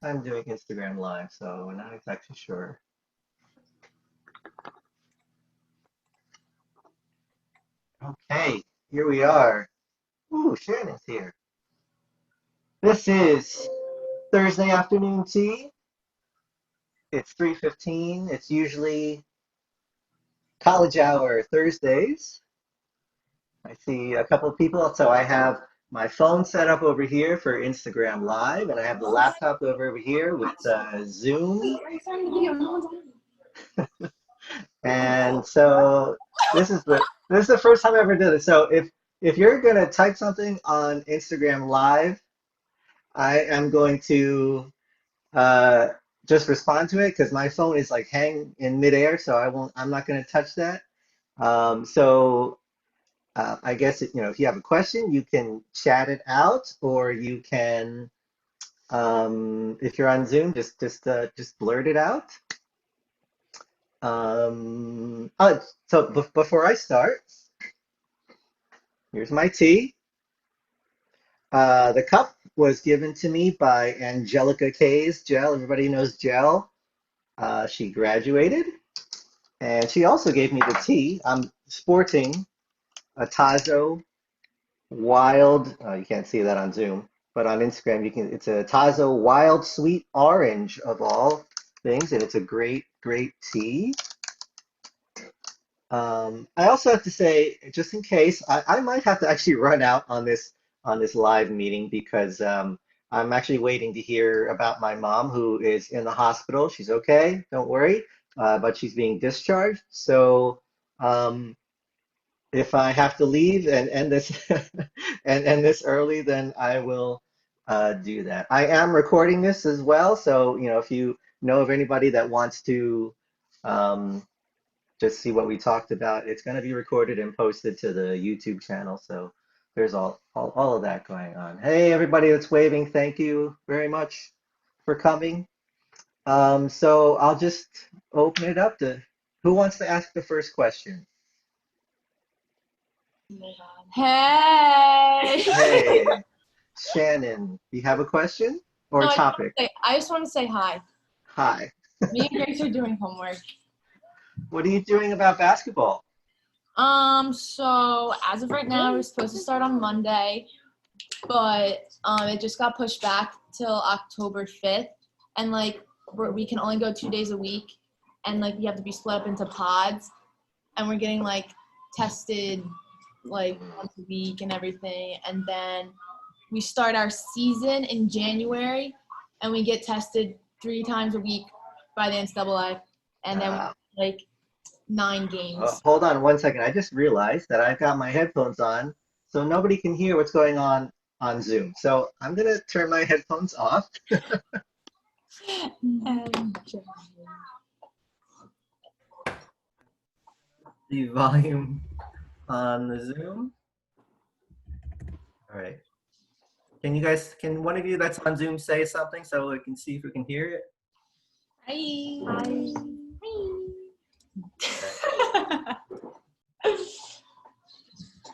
time doing Instagram Live, so we're not exactly sure. Okay, here we are. Ooh, Shannon's here. This is Thursday afternoon tea. It's 3:15. It's usually college hour Thursdays. I see a couple of people. So I have my phone set up over here for Instagram Live, and I have the laptop over here with Zoom. And so this is the first time I ever did it. So if you're gonna type something on Instagram Live, I am going to uh, just respond to it because my phone is like hang in midair, so I'm not gonna touch that. So I guess if you have a question, you can chat it out, or you can, if you're on Zoom, just blurt it out. So before I start, here's my tea. The cup was given to me by Angelica K's Gel. Everybody knows Gel. She graduated, and she also gave me the tea. I'm sporting a Tazo Wild. You can't see that on Zoom, but on Instagram you can. It's a Tazo Wild Sweet Orange of all things, and it's a great, great tea. I also have to say, just in case, I might have to actually run out on this live meeting because I'm actually waiting to hear about my mom who is in the hospital. She's okay, don't worry, but she's being discharged. So if I have to leave and end this and end this early, then I will do that. I am recording this as well, so if you know of anybody that wants to. Just see what we talked about. It's going to be recorded and posted to the YouTube channel. So there's all of that going on. Hey, everybody that's waving, thank you very much for coming. So I'll just open it up to who wants to ask the first question? Hey. Hey, Shannon, do you have a question or No, topic? I just want to say hi. Hi. Me and Grace are doing homework. What are you doing about basketball? So as of right now, we're supposed to start on Monday, but it just got pushed back till October 5th, and we can only go 2 days a week, and we have to be split up into pods, and we're getting tested once a week and everything, and then we start our season in January, and we get tested 3 times a week by the NCAA, and then 9 games. Hold on one second. I just realized that I've got my headphones on, so nobody can hear what's going on Zoom. So I'm going to turn my headphones off. The volume on the Zoom. All right. Can one of you that's on Zoom say something so we can see if we can hear it? Hi.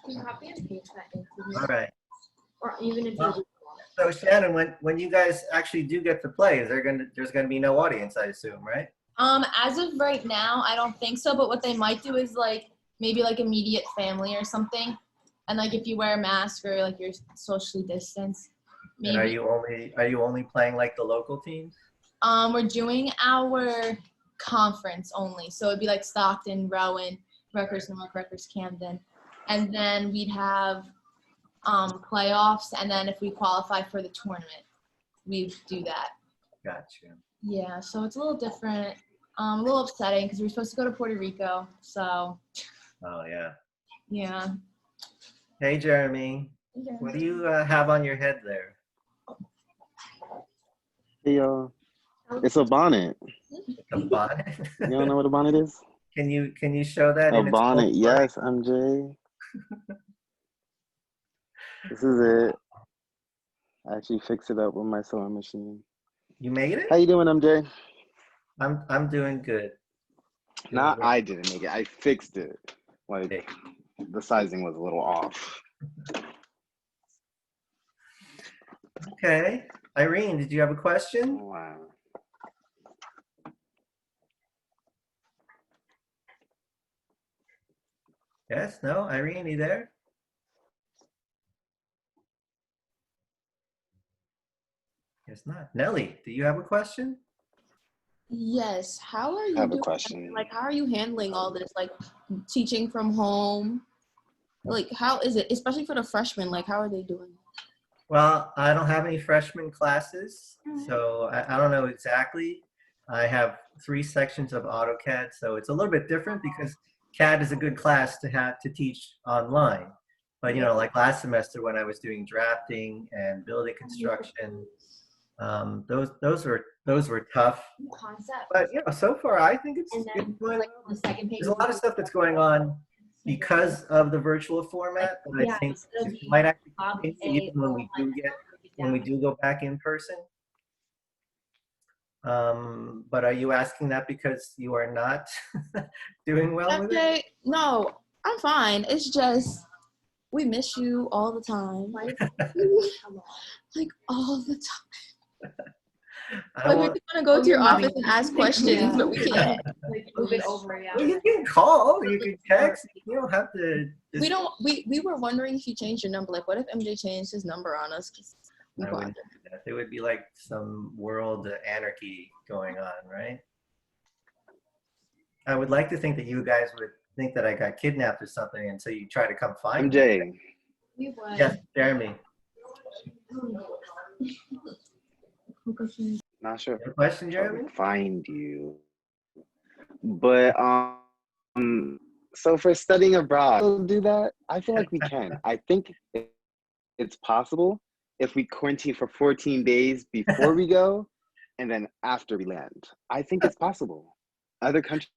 Can you copy and paste that into All right. Or even if you So Shannon, when you guys actually do get to play, there's gonna be no audience, I assume, right? As of right now, I don't think so. But what they might do is maybe immediate family or something, and if you wear a mask or you're socially distanced. Maybe. And are you only playing the local teams? We're doing our conference only, so it'd be Stockton, Rowan, Rutgers North, Rutgers Camden, and then we'd have playoffs, and then if we qualify for the tournament, we'd do that. Gotcha. Yeah, so it's a little different, a little upsetting because we were supposed to go to Puerto Rico, so. Oh yeah. Yeah. Hey Jeremy, what do you have on your head there? Hey y'all, it's a bonnet. A bonnet? You don't know what a bonnet is? Can you show that? A bonnet, yes, MJ. This is it. I actually fixed it up with my sewing machine. You made it? How you doing, MJ? I'm doing good. Not I didn't make it. I fixed it. The sizing was a little off. Okay. Irene, did you have a question? Wow. Yes, no? Irene, you there? Guess not. Nelly, do you have a question? Yes. How are I you have a doing? question. Like, how are you handling all this? Like, teaching from home? Like, how is it, especially for the freshmen? Like, how are they doing? Well, I don't have any freshman classes, so I don't know exactly. I have 3 sections of AutoCAD, so it's a little bit different because CAD is a good class to have to teach online. But you know, like last semester when I was doing drafting and building construction, those were tough. Concept. But you know, so far I think it's And it's then going like well. the second page. There's a lot of stuff that's going on because of the virtual format, but I think it might actually continue even when we do go back in person. But are you asking that because you are not doing well with it? Okay, no, I'm fine. It's just we miss you all the time. Like all the time. I Like we won't. just want to go to your office and ask questions, but we can't. Like move it over, yeah. Well, you can call, you can text. You don't have to. We don't. We were wondering if you changed your number. Like, what if MJ changed his number on us? 'Cause we I bother. wouldn't do that. There would be like some world anarchy going on, right? I would like to think that you guys would think that I got kidnapped or something, and so you try to come find me. MJ, We would. Yes, Jeremy. not sure Your question, if I Jeremy? would find you, but so for studying abroad, we'll do that. I feel like we can. I think it's possible if we quarantine for 14 days before we go, and then after we land. I think it's possible. Other countries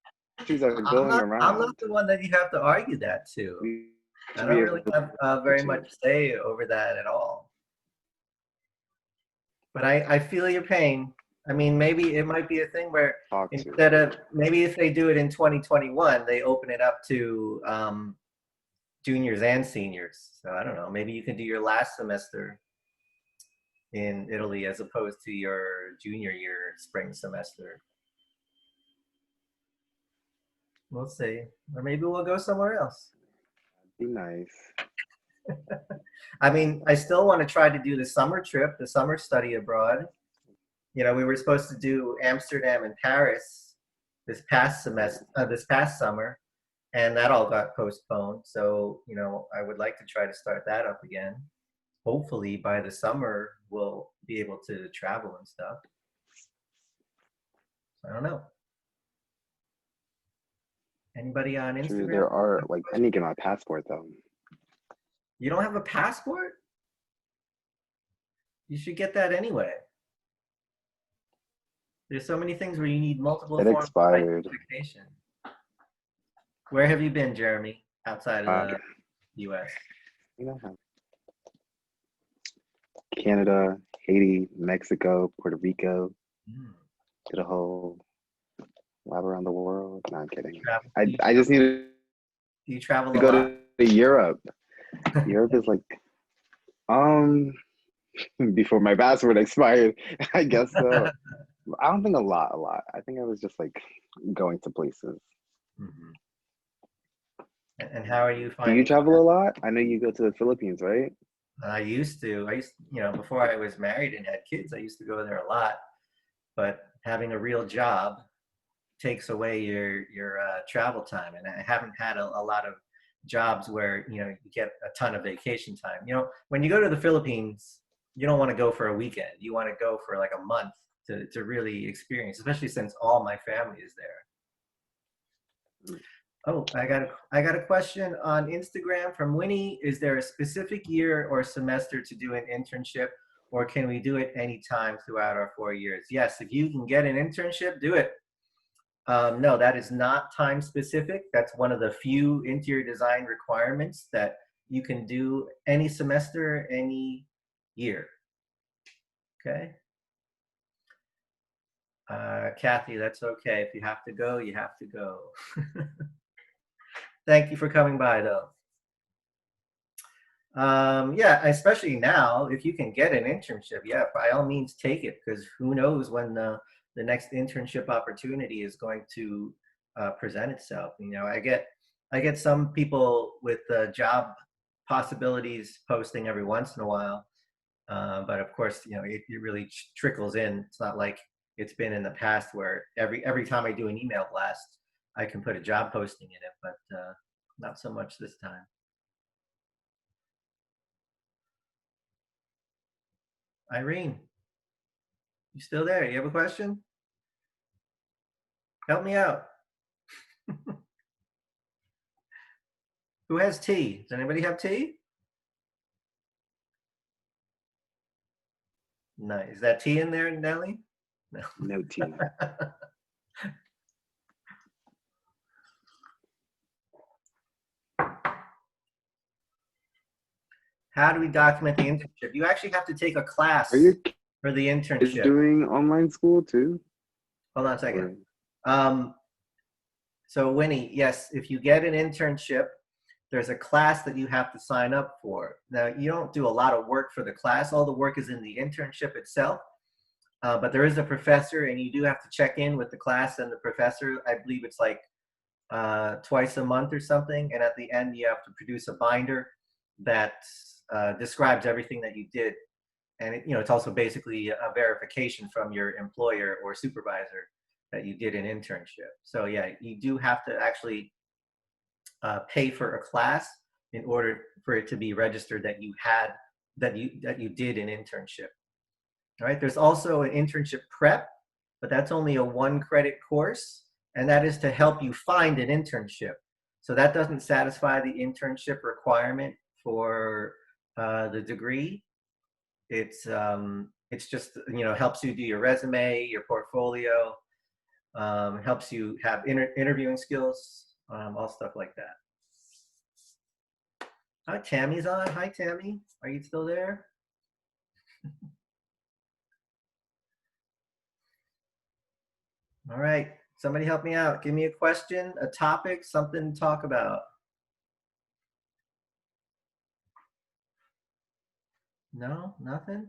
are going I'm not around. the one that you have to argue that to. We I should don't be really able have very to. much say over that at all. But I feel your pain. I mean, maybe it might be a thing where Talk to. instead of, maybe if they do it in 2021, they open it up to juniors and seniors. So I don't know, maybe you can do your last semester in Italy as opposed to your junior year spring semester. We'll see. Or maybe we'll go somewhere else. Be nice. I mean, I still want to try to do the summer trip, the summer study abroad. You know, we were supposed to do Amsterdam and Paris this past semester, this past summer, and that all got postponed. So, you know, I would like to try to start that up again. Hopefully by the summer, we'll be able to travel and stuff. I don't know. Anybody on True, Instagram? there are, like, I need to get my passport though. You don't have a passport? You should get that anyway. There's so many things where you need multiple It forms of expired. identification. Where have you been, Jeremy, outside of the U.S.? You know how Canada, Haiti, Mexico, Puerto Rico, did a whole lap around the world. No, I'm kidding. I just need to Do you travel a go lot? to Europe. Europe is like, before my passport expired, I guess so. I don't think a lot. I think I was just like going to places. Mm-hmm. And how are you Do finding? you travel a lot? I know you go to the Philippines, right? I used to, you know, before I was married and had kids, I used to go there a lot. But having a real job takes away your travel time, and I haven't had a lot of jobs where you know you get a ton of vacation time. You know, when you go to the Philippines, you don't want to go for a weekend. You want to go for like a month to really experience, especially since all my family is there. Oh, I got a question on Instagram from Winnie. Is there a specific year or semester to do an internship, or can we do it anytime throughout our 4 years? Yes, if you can get an internship, do it. No, that is not time specific. That's one of the few interior design requirements that you can do any semester, any year. Okay. Kathy, that's okay. If you have to go, you have to go. Thank you for coming by, though. Yeah, especially now, if you can get an internship, yeah, by all means take it, because who knows when the next internship opportunity is going to present itself. You know, I get some people with job possibilities posting every once in a while, but of course, you know, it really trickles in. It's not like it's been in the past where every time I do an email blast, I can put a job posting in it, but not so much this time. Irene, you still there? You have a question? Help me out. Who has tea? Does anybody have tea? Nice. Is that tea in there, Nelly? No. No tea. How do we document the internship? You actually have to take a class Are your for the kids internship. doing online school too? Hold on a second. Or- So Winnie, yes, if you get an internship, there's a class that you have to sign up for. Now, you don't do a lot of work for the class. All the work is in the internship itself. But there is a professor, and you do have to check in with the class and the professor. I believe it's like twice a month or something. And at the end, you have to produce a binder that describes everything that you did. And you know, it's also basically a verification from your employer or supervisor that you did an internship. So yeah, you do have to actually pay for a class in order for it to be registered that you had that you did an internship. All right. There's also an internship prep, but that's only a 1 credit course, and that is to help you find an internship. So that doesn't satisfy the internship requirement for the degree. It's just, you know, helps you do your resume, your portfolio, helps you have interviewing skills, all stuff like that. Hi, Tammy's on. Hi, Tammy. Are you still there? All right. Somebody help me out. Give me a question, a topic, something to talk about. No, nothing?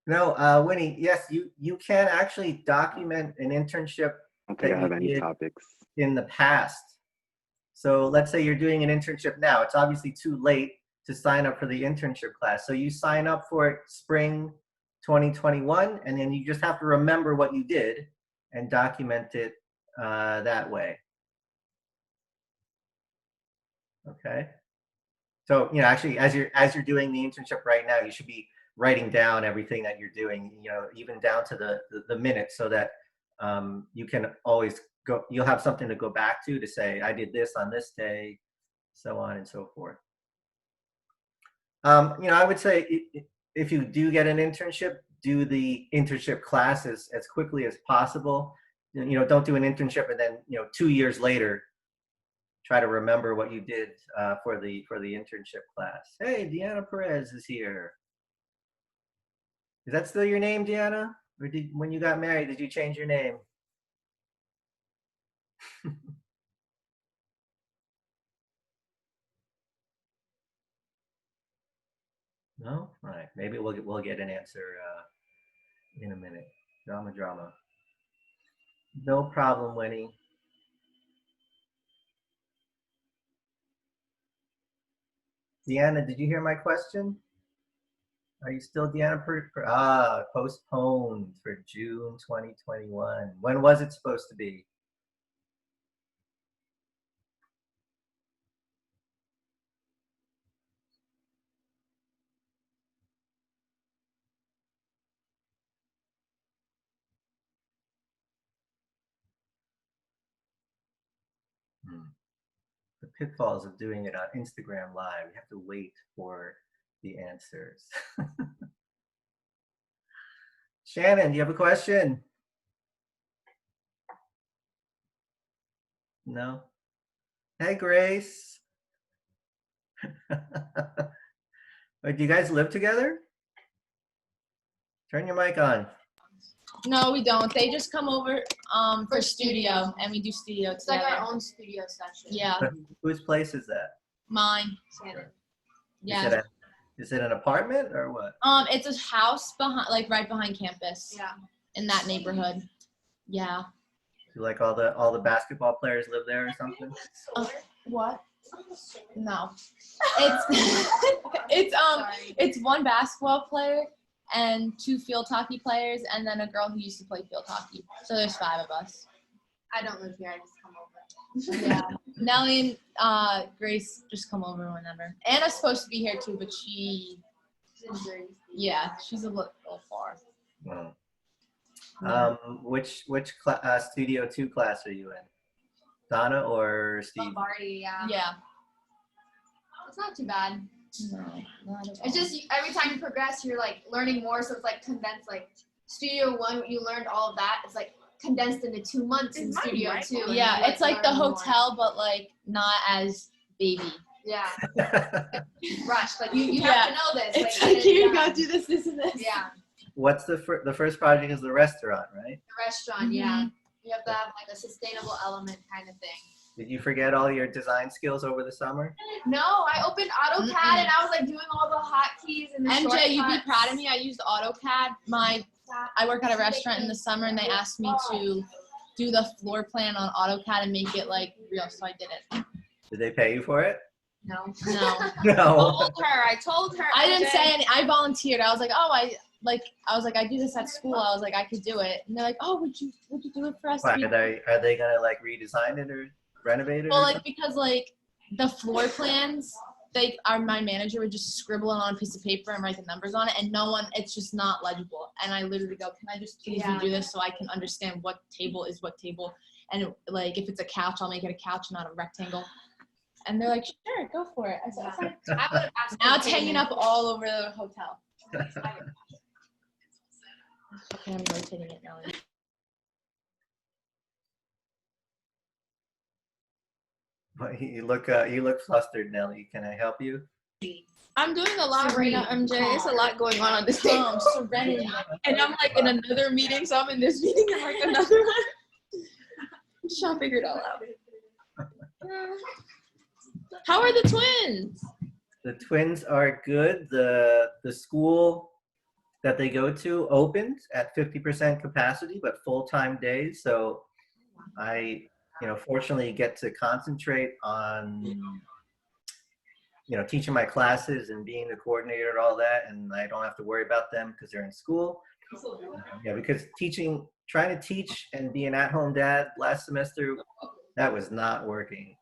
No, Winnie, yes, you can actually document an internship I don't think that I you have any did topics. in the past. So let's say you're doing an internship now. It's obviously too late to sign up for the internship class. So you sign up for it spring 2021, and then you just have to remember what you did and document it that way. Okay. So, you know, actually, as you're doing the internship right now, you should be writing down everything that you're doing, you know, even down to the minute, so that you can always go. You'll have something to go back to say, I did this on this day, so on and so forth. You know, I would say if you do get an internship, do the internship classes as quickly as possible. You know, don't do an internship and then, you know, 2 years later try to remember what you did for the internship class. Hey, Deanna Perez is here. Is that still your name, Deanna? Or did, when you got married, did you change your name? No? All right. Maybe we'll get an answer in a minute. Drama. No problem, Winnie. Deanna, did you hear my question? Are you still Deanna? Postponed for June 2021. When was it supposed to be? Hmm. The pitfalls of doing it on Instagram Live. You have to wait for the answers. Shannon, do you have a question? No? Hey, Grace. Do you guys live together? Turn your mic on. No, we don't. They just come over for studio, and we do studio It's like together. our own studio session. Yeah, But whose place is that? mine. Shannon. Yeah. Is it an apartment or what? It's a house behind, like right behind campus. Yeah. In that neighborhood. Yeah. Do like all the basketball players live there or something? What? No. It's it's one basketball player and 2 field hockey players, and then a girl who used to play field hockey. So there's 5 of us. I don't live here. I just come over. Yeah. Nellie and Grace just come over whenever. Anna's supposed to be here too, but She's in Jersey. she's a little far. Oh. Which Studio 2 class are you in? Donna or Steve? Lombardi, yeah. Yeah. It's not too bad. No, not at all. It's just every time you progress, you're like learning more. So it's like condensed. Like Studio 1, you learned all of that. It's like condensed into 2 months in Studio 2. and Yeah, you, it's like the learn more. hotel, but like not as baby. Yeah. Rushed. Like you Yeah. have to know this. It's like like you done. gotta do this, this, and this. Yeah. What's the first project is the restaurant, right? The restaurant. Yeah. You have to have like a sustainable element kind of thing. Did you forget all your design skills over the summer? No, I opened AutoCAD and I was like doing all the hotkeys and the MJ, you'd be shortcuts. proud of me. I used AutoCAD. I work at a restaurant in the summer, and they asked me to do the floor plan on AutoCAD and make it like real, so I did it. Did they pay you for it? No. No, No. I told her. I didn't MJ. say any. I volunteered. I was like, oh, I was like, I do this at school. I was like, I could do it. And they're like, oh, would you do it for us? Why, are they gonna like redesign it or renovate it? Well, or like something? because like the floor plans, my manager would just scribble it on a piece of paper and write the numbers on it, and it's just not legible. And I literally go, can I just please do this so I can understand what table is what table? And like if it's a couch, I'll make it a couch, not a rectangle. And they're like, sure, go for it. I said, okay. I would have asked. Now her it's to hanging pay up me. all over the hotel. Okay, I'm rotating it now. But you look flustered, Nelly. Can I help you? I'm doing a lot right now, MJ. It's a lot going on this day. Serenity. And I'm like in another meeting, so I'm in this meeting and like another one. I'm just trying to figure it all out. How are the twins? The twins are good. The school that they go to opened at 50% capacity, but full-time days. So I, fortunately get to concentrate on, teaching my classes and being the coordinator and all that. And I don't have to worry about them because they're in school. Yeah, because trying to teach and be an at-home dad last semester, that was not working.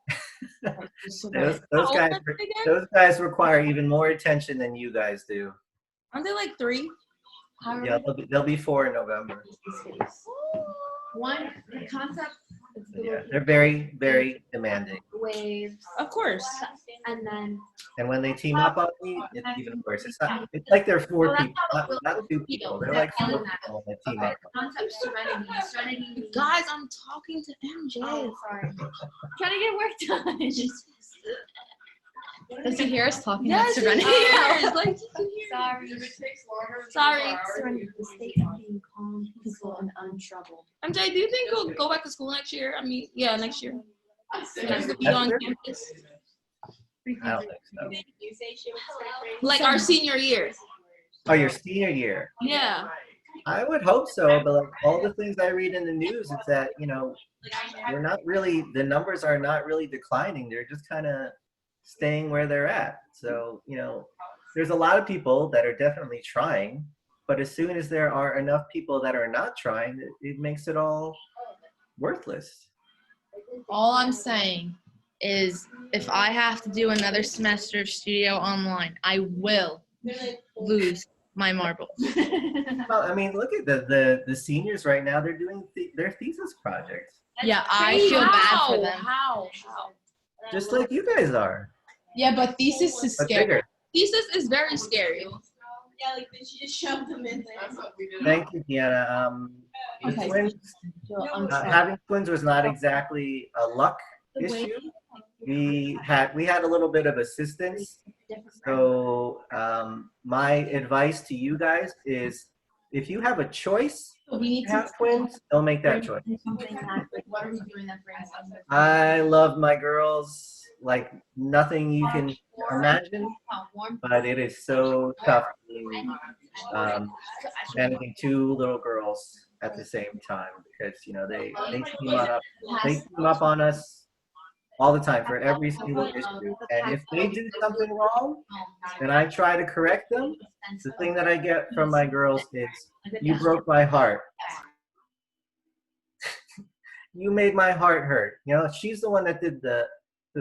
those guys require even more attention than you guys do. Aren't they like 3? Yeah, they'll be 4 in November. One concept. Yeah, they're very, very demanding. Waves. Of course. And then. And when they team up on me, it's even worse. It's like they're 4 people, not 2 people. They're like 4 people when they team up. Concept serenity. Serenity. Guys, I'm talking to MJ. Oh, sorry. Trying to get work done. Does he hear us talking Yes, about serenity? like, Sorry. sorry. Serenity, the state of being calm, peaceful, and untroubled. MJ, do you think we'll go back to school next year? I mean, yeah, next year. Like, we'll be Next on year? campus. I don't think so. Like our senior year. Oh, your senior year. Yeah. I would hope so, but like all the things I read in the news is that, the numbers are not really declining. They're just kind of staying where they're at. So, there's a lot of people that are definitely trying, but as soon as there are enough people that are not trying, it makes it all worthless. All I'm saying is if I have to do another semester of studio online, I will lose my marbles. Well, I mean, look at the seniors right now. They're doing their thesis projects, Yeah, I feel bad for them. How? just like you guys are, Yeah, but thesis is but scary. bigger. Thesis is very scary. Yeah, like she just shoved them in there. Thank you, Deanna. The Okay. twins, I'm sorry. having twins was not exactly a luck issue. We had a little bit of assistance. So my advice to you guys is, if you have a choice So we need to have twins, don't make that choice. something that, like, what are we doing that brings us? I love my girls like nothing you can imagine, but it is so tough managing two little girls at the same time because they team up on us all the time for every single issue. And if they do something wrong and I try to correct them, the thing that I get from my girls is, "You broke my heart. You made my heart hurt." She's the one that did the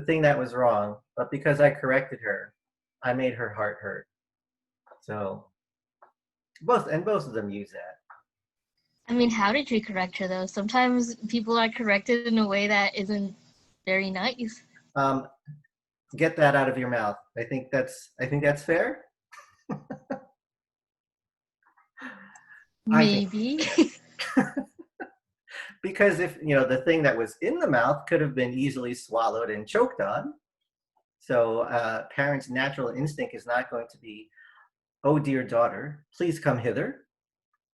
thing that was wrong, but because I corrected her, I made her heart hurt. So both of them use that. I mean, how did you correct her though? Sometimes people are corrected in a way that isn't very nice. Get that out of your mouth. I think that's fair. Maybe. Because if the thing that was in the mouth could have been easily swallowed and choked on. So parents' natural instinct is not going to be, "Oh dear daughter, please come hither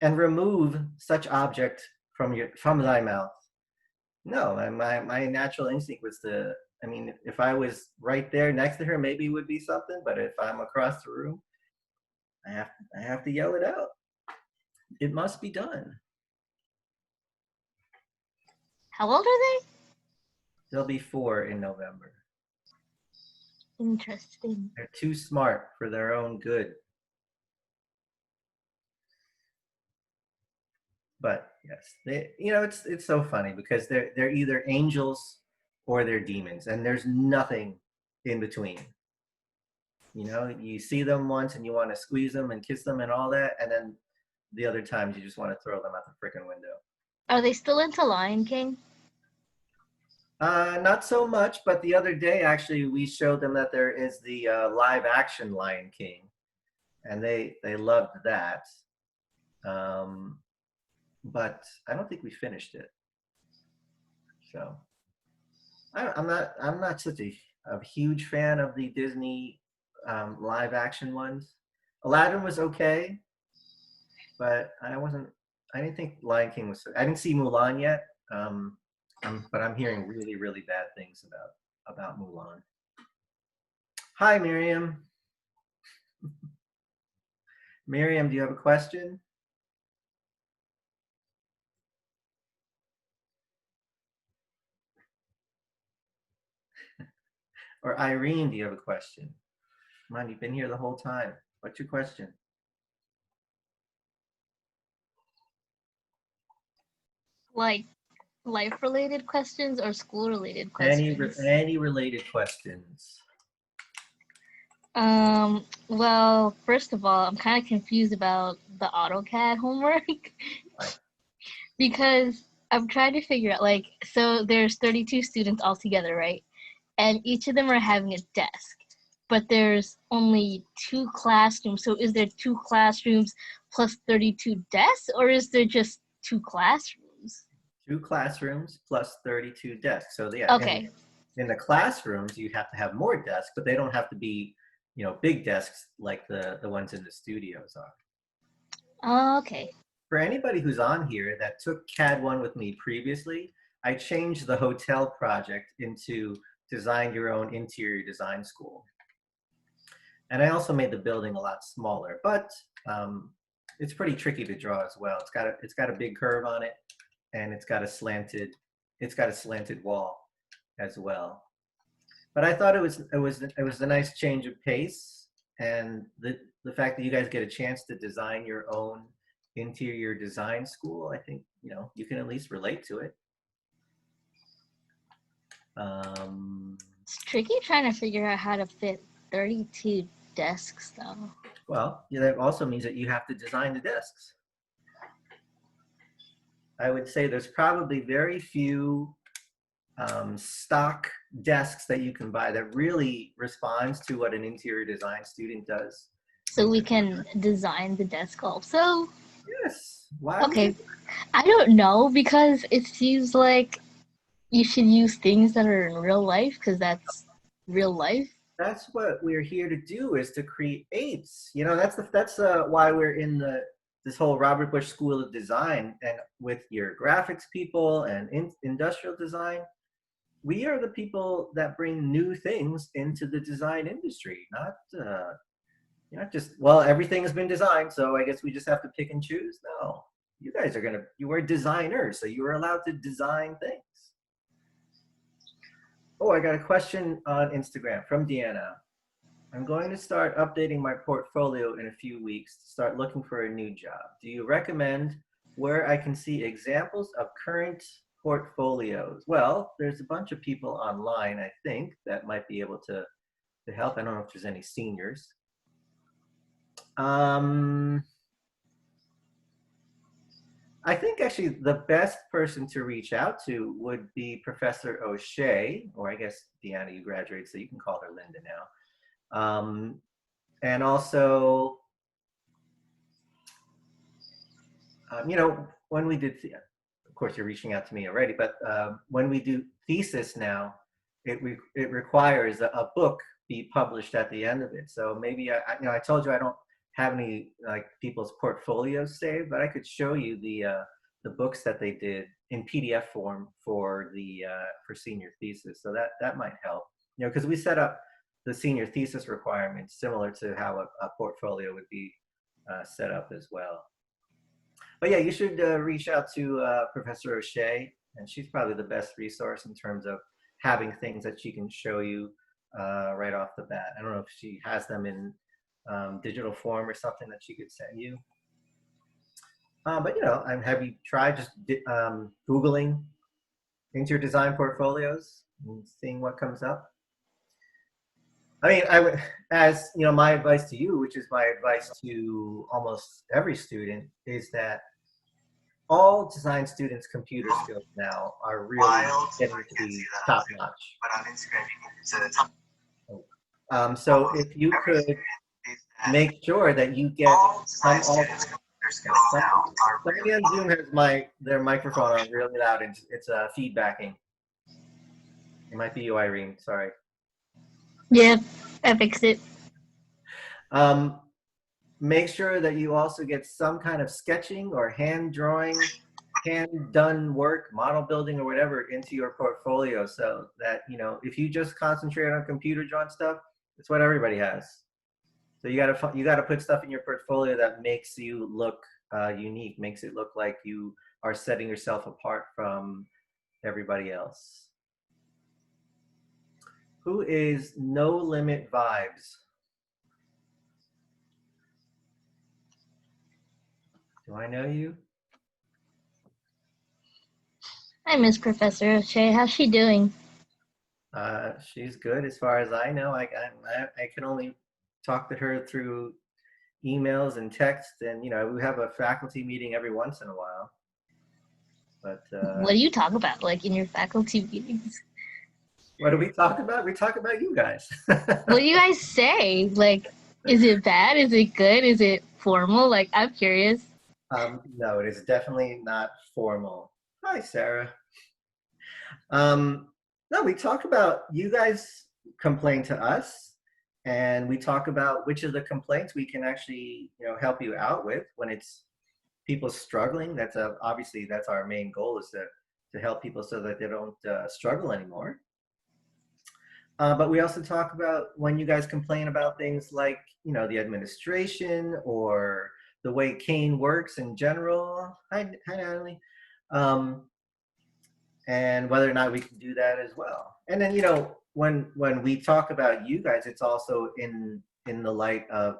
and remove such object from thy mouth." No, my natural instinct was to, if I was right there next to her, maybe it would be something, but if I'm across the room, I have to yell it out. It must be done. How old are they? They'll be 4 in November. Interesting. They're too smart for their own good. But yes, it's so funny because they're either angels or they're demons, and there's nothing in between. You see them once and you want to squeeze them and kiss them and all that, and then the other times you just want to throw them out the freaking window. Are they still into Lion King? Not so much, but the other day actually we showed them that there is the live action Lion King, and they loved that. But I don't think we finished it. So I'm not such a huge fan of the Disney live action ones. Aladdin was okay, but I didn't think Lion King was. I didn't see Mulan yet. But I'm hearing really, really bad things about Mulan. Hi, Miriam. Miriam, do you have a question? Or Irene, do you have a question? Come on, you've been here the whole time. What's your question? Like life-related questions or school-related questions? Any related questions? Well, first of all, I'm kind of confused about the AutoCAD homework because I'm trying to figure out, so there's 32 students all together, right? And each of them are having a desk, but there's only 2 classrooms. So is there 2 classrooms plus 32 desks, or is there just 2 classrooms? 2 classrooms plus 32 desks. So yeah, okay. In the classrooms, you have to have more desks, but they don't have to be, big desks like the ones in the studios are. Okay. For anybody who's on here that took CAD 1 with me previously, I changed the hotel project into Design Your Own Interior Design School. And I also made the building a lot smaller, but it's pretty tricky to draw as well. It's got a big curve on it, and it's got a slanted wall as well. But I thought it was a nice change of pace, and the fact that you guys get a chance to design your own interior design school, I think you can at least relate to it. It's tricky trying to figure out how to fit 32 desks though. Well, that also means that you have to design the desks. I would say there's probably very few stock desks that you can buy that really responds to what an interior design student does. So we can design the desk also? Yes. Why? Okay. I don't know, because it seems like you should use things that are in real life, because that's real life. That's what we're here to do, is to create. That's why we're in the this whole Robert Bush School of Design, and with your graphics people and industrial design, we are the people that bring new things into the design industry, not just, well, everything has been designed, so I guess we just have to pick and choose. No, you guys you are designers, so you are allowed to design things. Oh, I got a question on Instagram from Deanna. I'm going to start updating my portfolio in a few weeks to start looking for a new job. Do you recommend where I can see examples of current portfolios? Well, there's a bunch of people online, I think, that might be able to help. I don't know if there's any seniors. I think actually the best person to reach out to would be Professor O'Shea, or I guess, Deanna, you graduated, so you can call her Linda now. And also, you know, when we did, of course you're reaching out to me already, but when we do thesis now, it requires a book be published at the end of it. So maybe, I told you I don't have any like people's portfolios saved, but I could show you the books that they did in PDF form for senior thesis. So that might help, you know, because we set up the senior thesis requirements similar to how a portfolio would be set up as well. But yeah, you should reach out to Professor O'Shea, and she's probably the best resource in terms of having things that she can show you right off the bat. I don't know if she has them in digital form or something that she could send you. But you know, have you tried just Googling into your design portfolios and seeing what comes up? I mean, I would, as you know, my advice to you, which is my advice to almost every student, is that all design students' computer skills now are really getting to be top notch. But on Instagram, you can top. So if you could make sure that you get some somebody on Zoom has their microphone on really loud and it's feedbacking. It might be you, Irene. Sorry. Yeah, I fixed it. Make sure that you also get some kind of sketching or hand drawing, hand done work, model building or whatever into your portfolio, so that, you know, if you just concentrate on computer drawn stuff, it's what everybody has. So you gotta put stuff in your portfolio that makes you look unique, makes it look like you are setting yourself apart from everybody else. Who is No Limit Vibes? Do I know you? I miss Professor O'Shea. How's she doing? She's good as far as I know. I can only talk to her through emails and text, and you know, we have a faculty meeting every once in a while. But What do you talk about, like, in your faculty meetings? what do we talk about? We talk about you guys. What do you guys say? Like, is it bad? Is it good? Is it formal? Like, I'm curious. No, it is definitely not formal. Hi, Sarah. No, we talk about, you guys complain to us, and we talk about which of the complaints we can actually, you know, help you out with when it's people struggling. That's obviously that's our main goal, is to help people so that they don't struggle anymore. But we also talk about when you guys complain about things like, you know, the administration or the way Kane works in general. Hi, Natalie. And whether or not we can do that as well. And then, you know, when we talk about you guys, it's also in the light of,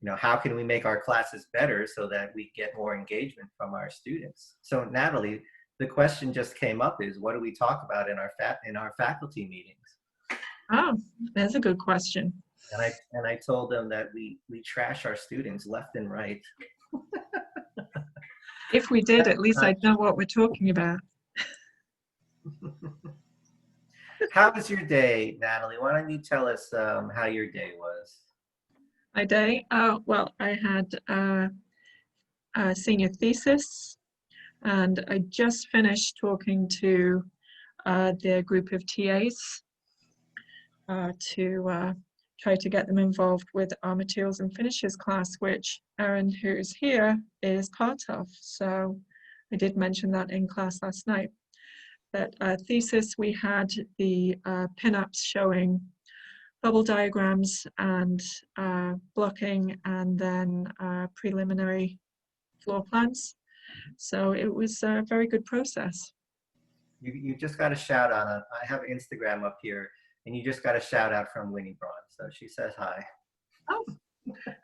you know, how can we make our classes better so that we get more engagement from our students? So Natalie, the question just came up, is what do we talk about in our faculty meetings? Oh, that's a good question. And I told them that we trash our students left and right. If we did, at least I'd know what we're talking about. How was your day, Natalie? Why don't you tell us how your day was? My day? Well, I had a senior thesis, and I just finished talking to their group of TAs to try to get them involved with our materials and finishes class, which Erin, who's here, is part of. So I did mention that in class last night. But thesis, we had the pin-ups showing bubble diagrams and blocking, and then preliminary floor plans. So it was a very good process. You just got a shout out. I have Instagram up here, and you just got a shout out from Winnie Braun. So she says hi. Oh,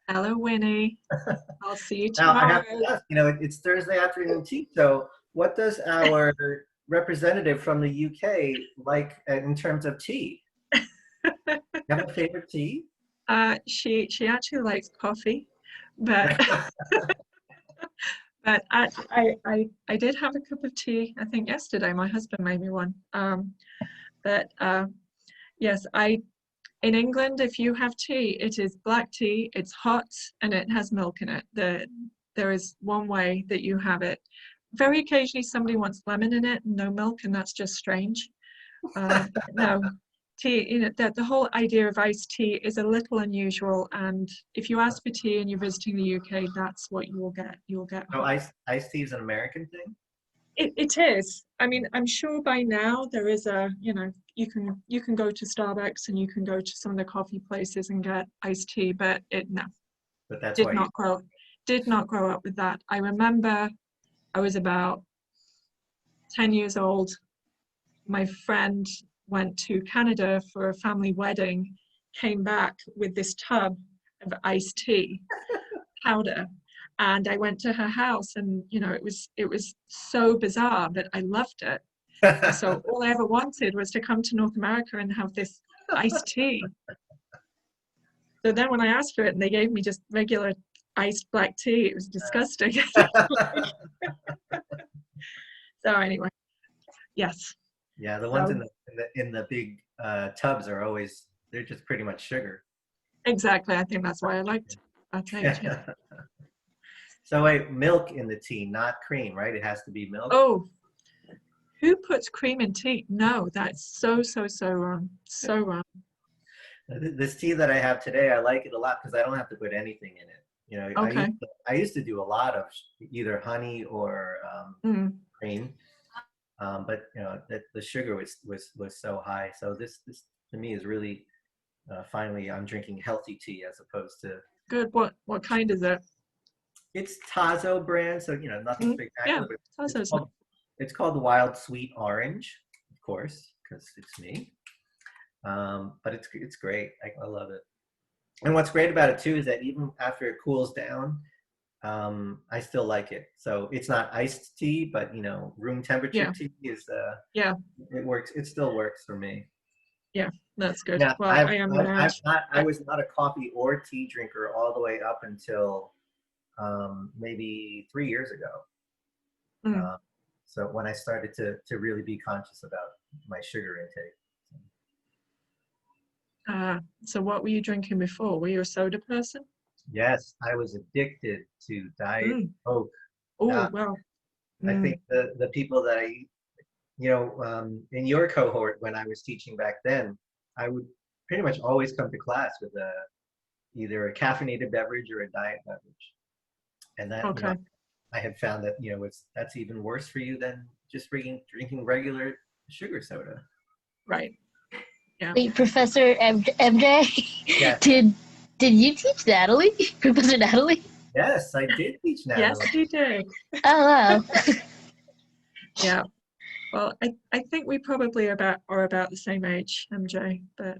hello, Winnie. I'll see you Now I tomorrow. have to ask, it's Thursday afternoon tea. So what does our representative from the UK like in terms of tea? You have a favorite tea? She actually likes coffee, but but I did have a cup of tea, I think yesterday. My husband made me one. But yes, in England, if you have tea, it is black tea, it's hot, and it has milk in it. There is one way that you have it. Very occasionally somebody wants lemon in it, no milk, and that's just strange. No, tea, the whole idea of iced tea is a little unusual, and if you ask for tea and you're visiting the UK, that's what you will get. You will get So hot. iced tea is an American thing? It is. I mean, I'm sure by now there is you can go to Starbucks and you can go to some of the coffee places and get iced tea, but no, But that's did why not grow up with that. I remember I was about 10 years old. My friend went to Canada for a family wedding, came back with this tub of iced tea powder. And I went to her house, and it was so bizarre, but I loved it. So all I ever wanted was to come to North America and have this iced tea. So then when I asked for it and they gave me just regular iced black tea, it was disgusting. So anyway, yes. Yeah, the ones in the big tubs are always, they're just pretty much sugar. Exactly. I think that's why I liked that age. Yeah. So wait, milk in the tea, not cream, right? It has to be milk. Oh, who puts cream in tea? No, that's so wrong. So wrong. This tea that I have today, I like it a lot because I don't have to put anything in it. Okay. I used to do a lot of either honey or cream, but the sugar was so high. So this to me is really finally I'm drinking healthy tea as opposed to. Good. What kind is it? It's Tazo brand, so nothing spectacular. Yeah, But it's called Wild Sweet Orange, of course, because it's me. But it's great. I love it. And what's great about it too is that even after it cools down, I still like it. So it's not iced tea, but room temperature tea is it works. It still works for me. Yeah, that's good. Yeah, Well, I was not a coffee or tea drinker all the way up until maybe 3 years ago. So when I started to really be conscious about my sugar intake. So what were you drinking before? Were you a soda person? Yes, I was addicted to Diet Coke. Oh, well. I think the people that in your cohort when I was teaching back then, I would pretty much always come to class with either a caffeinated beverage or a diet beverage. And that I had found that that's even worse for you than just drinking regular sugar soda. Right. Yeah. Wait, Professor MJ, yeah. Did you teach Natalie, Professor Natalie? Yes, I did teach Natalie. Yes, you did. Oh wow. Yeah. Well, I think we probably are about the same age, MJ. But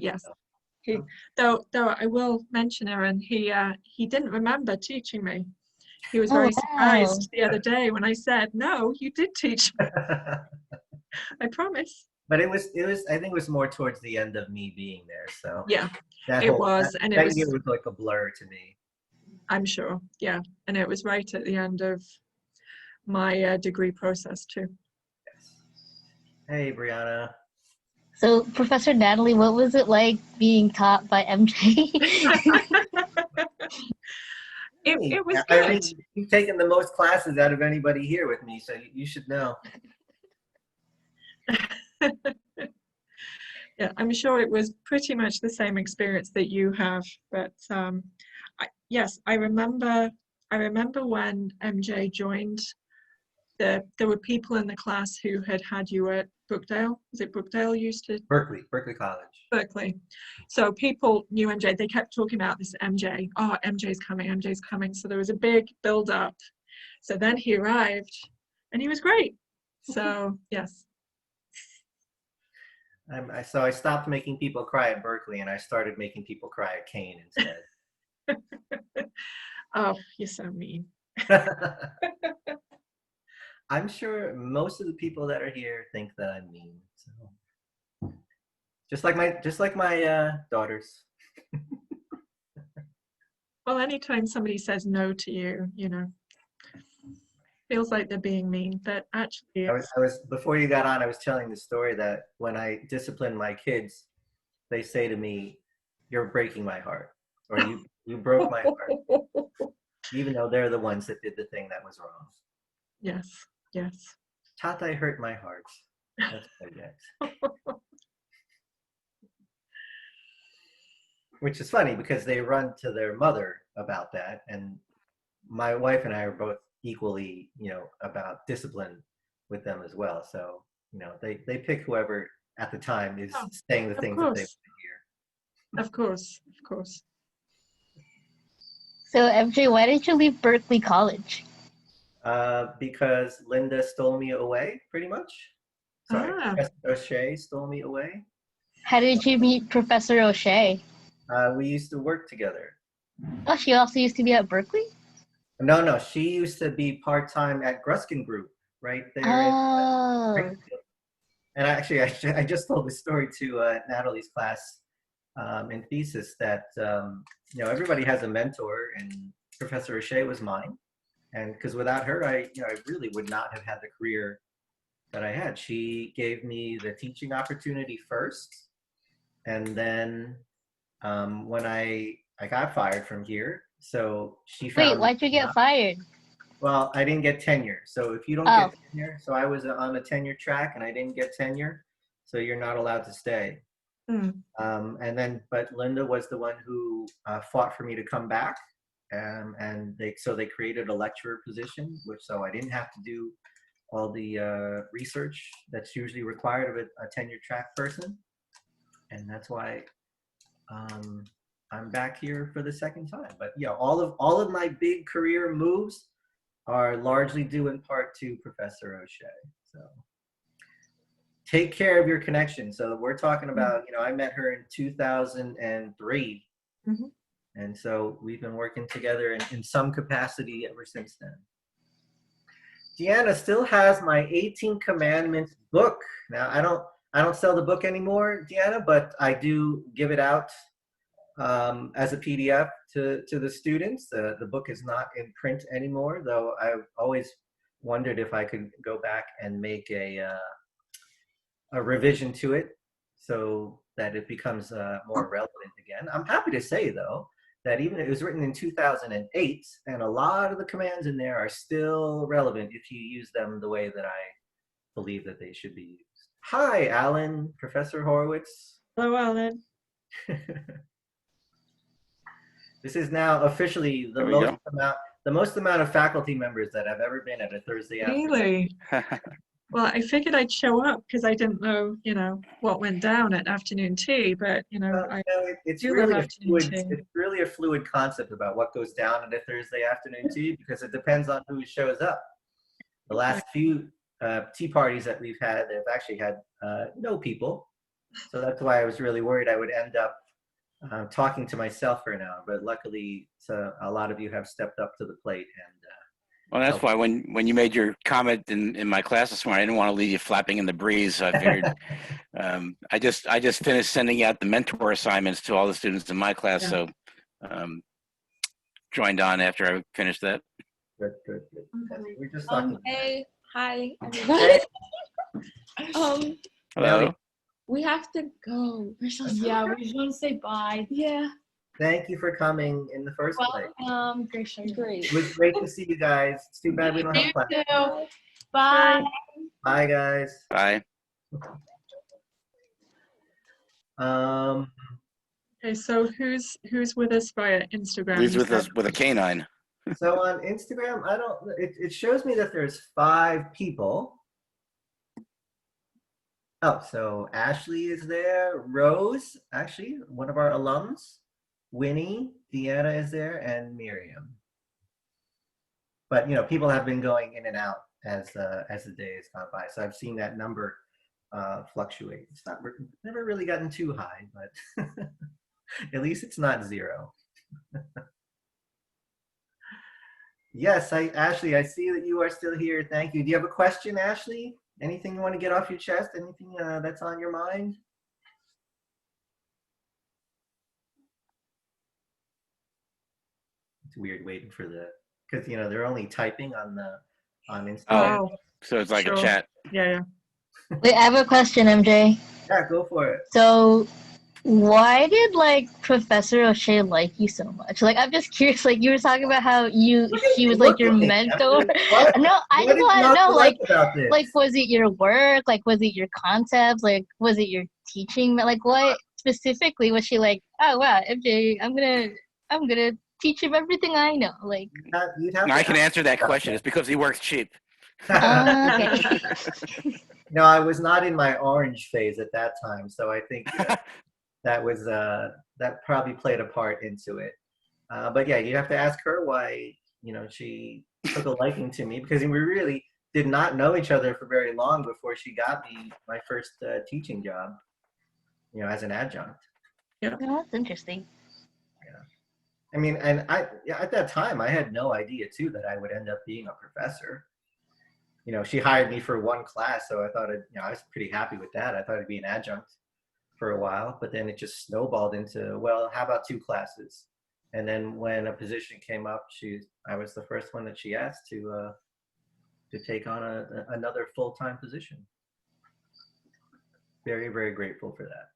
yes. Though I will mention, Erin, he didn't remember teaching me. He was very surprised the other day when I said, "No, you did teach me." I promise. But it was I think it was more towards the end of me being there. So yeah, that year was like a blur to me. I'm sure. Yeah, and it was right at the end of my degree process too. Yes. Hey, Brianna. So, Professor Natalie, what was it like being taught by MJ? It was good. I mean, you've taken the most classes out of anybody here with me, so you should know. Yeah, I'm sure it was pretty much the same experience that you have. But yes, I remember. I remember when MJ joined. There were people in the class who had you at Brookdale. Was it Brookdale used to? Berkeley College. Berkeley. So people knew MJ. They kept talking about this MJ. Oh, MJ's coming. MJ's coming. So there was a big build up. So then he arrived, and he was great. So yes. So I stopped making people cry at Berkeley, and I started making people cry at Kane instead. Oh, you're so mean. I'm sure most of the people that are here think that I'm mean. So just like my daughters. Well, anytime somebody says no to you, feels like they're being mean, but actually, I was before you got on. I was telling the story that when I discipline my kids, they say to me, "You're breaking my heart," or "You broke my heart," even though they're the ones that did the thing that was wrong. yes, yes. Tatai hurt my heart. That's what I get. Which is funny because they run to their mother about that, and my wife and I are both equally, about discipline with them as well. So, they pick whoever at the time is saying the Of things that they want course, to hear. of course, of course. So MJ, why did you leave Berkeley College? Because Linda stole me away, pretty much. Sorry, Ah, Professor O'Shea stole me away. How did you meet Professor O'Shea? We used to work together. Oh, she also used to be at Berkeley? No, she used to be part-time at Gruskin Group, right there in Oh. Springfield. And actually, I just told this story to Natalie's class in thesis that, everybody has a mentor, and Professor O'Shea was mine. And because without her, I really would not have had the career that I had. She gave me the teaching opportunity first. And then when I got fired from here, so she Wait, found why'd you me. get fired? Well, I didn't get tenure. So if you don't Oh, get tenure, so I was on a tenure track and I didn't get tenure, so you're not allowed to stay. hmm. But Linda was the one who fought for me to come back, and they created a lecturer position, so I didn't have to do all the research that's usually required of a tenure track person, and that's why I'm back here for the second time. But yeah, all of my big career moves are largely due in part to Professor O'Shea. So take care of your connection. So we're talking about, I met her in 2003. Mm-hmm. And so we've been working together in some capacity ever since then. Deanna still has my 18 Commandments book. Now I don't sell the book anymore, Deanna, but I do give it out as a PDF to the students. The book is not in print anymore, though I've always wondered if I could go back and make a revision to it so that it becomes more relevant again. I'm happy to say, though, that even it was written in 2008, and a lot of the commands in there are still relevant if you use them the way that I believe that they should be used. Hi, Alan, Professor Horowitz. Hello, Alan. This is now officially the most amount of faculty members that have ever been at a Thursday afternoon. Really? Well, I figured I'd show up because I didn't know, what went down at afternoon tea. But it's do really love a afternoon fluid. tea. It's really a fluid concept about what goes down at a Thursday afternoon tea because it depends on who shows up. The last few tea parties that we've had, they've actually had no people, so that's why I was really worried I would end up talking to myself for an hour. But luckily, a lot of you have stepped up to the plate and. Well, that's why when you made your comment in my class this morning, I didn't want to leave you flapping in the breeze. So I figured I just finished sending out the mentor assignments to all the students in my class. Yeah. So joined on after I finished that. Good. We're just talking. Hey, hi, everybody. Hello. We have to go. We're so Yeah, sorry. we just want to say bye. Yeah. Thank you for coming in the first place. Great show. Great. It was great to see you guys. It's too bad we don't have class. too. Bye. Bye, guys. Bye. Um, Okay, so who's with us via Instagram? Leads You with said? us with a canine. so on Instagram, I don't. It shows me that there's 5 people. Oh, so Ashley is there. Rose, actually, one of our alums. Winnie, Deanna is there, and Miriam. But people have been going in and out as the day has gone by. So I've seen that number fluctuate. It's never really gotten too high, but at least it's not 0. Yes, Ashley, I see that you are still here. Thank you. Do you have a question, Ashley? Anything you want to get off your chest? Anything that's on your mind? It's weird waiting for because they're only typing on Instagram. Oh, So it's like a sure. chat. Yeah. Wait, I have a question, MJ. Yeah, go for it. So, why did Professor O'Shea like you so much? I'm just curious. You were talking about how she was your Looking. mentor. What? No, I What just did you want to not know, like about this? was it your work? Was it your concepts? Was it your teaching? What specifically was she like? Oh wow, MJ, I'm gonna teach him everything I know. You'd have No, to I can ask answer that about question. It's because he works cheap. Okay. No, I was not in my orange phase at that time, so I think that was that probably played a part into it. But yeah, you have to ask her why she took a liking to me, because we really did not know each other for very long before she got me my first teaching job, as an adjunct. Oh, that's interesting. I mean, and at that time I had no idea too that I would end up being a professor. She hired me for 1 class, so I thought I was pretty happy with that. I thought I'd be an adjunct for a while, but then it just snowballed into, well, how about 2 classes? And then when a position came up, I was the first one that she asked to take on another full-time position. Very, very grateful for that.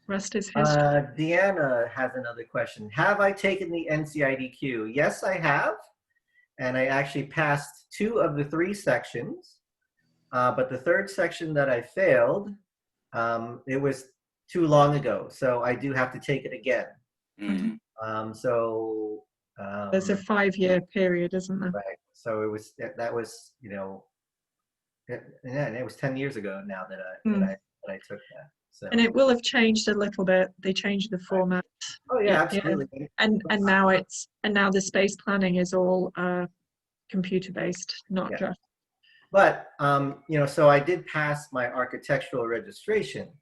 Rest is history. Deanna has another question. Have I taken the NCIDQ? Yes, I have. And I actually passed 2 of the 3 sections. But the 3rd section that I failed, it was too long ago. So I do have to take it again. Mm. There's a 5-year period, isn't there? Right. So that was, and it was 10 years ago now that I took that. So. And it will have changed a little bit. They changed the format. Oh yeah, absolutely. And now the space planning is all computer based, not just. But so I did pass my architectural registration,